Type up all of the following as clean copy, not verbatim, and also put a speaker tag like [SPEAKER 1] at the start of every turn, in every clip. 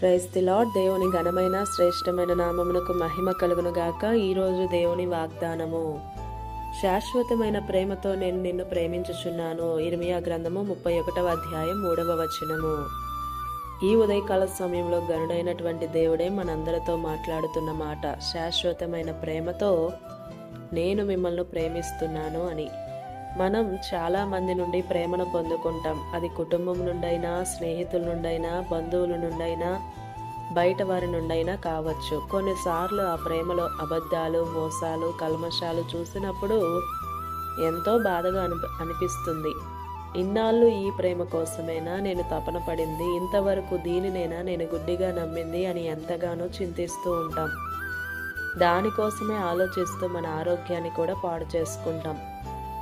[SPEAKER 1] Praise the lord. దేవుని ఘనమైన శ్రేష్టమైన నామమునకు మహిమ కలుగును గాక. ఈరోజు దేవుని వాగ్దానము, శాశ్వతమైన ప్రేమతో నేను నిన్ను ప్రేమించుచున్నాను. ఇర్మియా గ్రంథము 31వ అధ్యాయం 3వ వచనము. ఈ ఉదయకాల సమయంలో గనుడైనటువంటి దేవుడే మనందరితో మాట్లాడుతున్న మాట, శాశ్వతమైన ప్రేమతో నేను మిమ్మల్ని ప్రేమిస్తున్నాను అని. మనం చాలా మంది నుండి ప్రేమను పొందుకుంటాం. అది కుటుంబం నుండైనా, స్నేహితుల నుండైనా, బంధువుల నుండైనా, బయట వారి నుండైనా కావచ్చు. కొన్నిసార్లు ఆ ప్రేమలో అబద్ధాలు, మోసాలు, కల్మషాలు చూసినప్పుడు ఎంతో బాధగా అనిపిస్తుంది. ఇన్నాళ్ళు ఈ ప్రేమ కోసమేనా నేను తపన పడింది, ఇంతవరకు దీనినేనా నేను గుడ్డిగా నమ్మింది అని ఎంతగానో చింతిస్తూ ఉంటాం. దానికోసమే ఆలోచిస్తూ మన ఆరోగ్యాన్ని కూడా పాడు చేసుకుంటాం.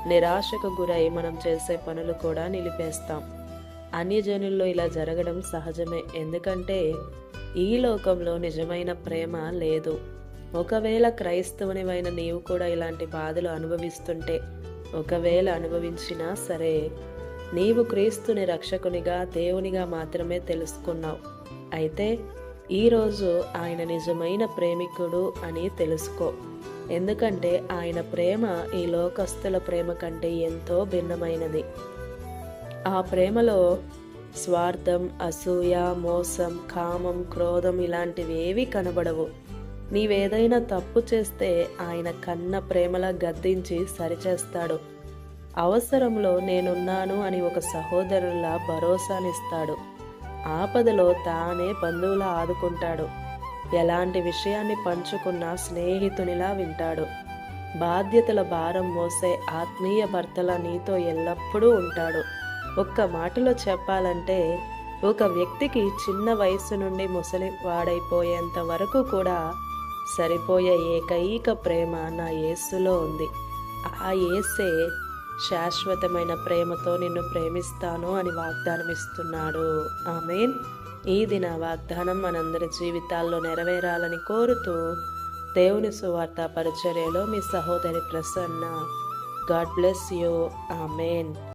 [SPEAKER 1] నిరాశకు గురై మనం చేసే పనులు కూడా నిలిపేస్తాం. అన్యజనుల్లో ఇలా జరగడం సహజమే, ఎందుకంటే ఈ లోకంలో నిజమైన ప్రేమ లేదు. ఒకవేళ క్రైస్తవునివైన నీవు కూడా ఇలాంటి బాధలు అనుభవిస్తుంటే, ఒకవేళ అనుభవించినా సరే, నీవు క్రీస్తుని రక్షకునిగా, దేవునిగా మాత్రమే తెలుసుకున్నావు. అయితే ఈరోజు ఆయన నిజమైన ప్రేమికుడు అని తెలుసుకో. ఎందుకంటే ఆయన ప్రేమ ఈ లోకస్తుల ప్రేమ కంటే ఎంతో భిన్నమైనది. ఆ ప్రేమలో స్వార్థం, అసూయ, మోసం, కామం, క్రోధం ఇలాంటివి ఏవీ కనబడవు. నీవేదైనా తప్పు చేస్తే ఆయన కన్న ప్రేమలా గద్దించి సరిచేస్తాడు. అవసరంలో నేనున్నాను అని ఒక సహోదరులా భరోసానిస్తాడు. ఆపదలో తానే బంధువులా ఆదుకుంటాడు. ఎలాంటి విషయాన్ని పంచుకున్నా స్నేహితునిలా వింటాడు. బాధ్యతల భారం మోసే ఆత్మీయ భర్తలా నీతో ఎల్లప్పుడూ ఉంటాడు. ఒక్క మాటలో చెప్పాలంటే, ఒక వ్యక్తికి చిన్న వయసు నుండి ముసలి వాడైపోయేంత వరకు కూడా సరిపోయే ఏకైక ప్రేమ నా యేసులో ఉంది. ఆ యేసే శాశ్వతమైన ప్రేమతో నిన్ను ప్రేమిస్తాను అని వాగ్దానం ఇస్తున్నాడు. ఆమేన్. ఈ దిన వాగ్దానం మనందరి జీవితాల్లో నెరవేరాలని కోరుతూ, దేవుని సువార్త పరిచర్యలో మీ సహోదరి Prasanna. God bless you. Amen.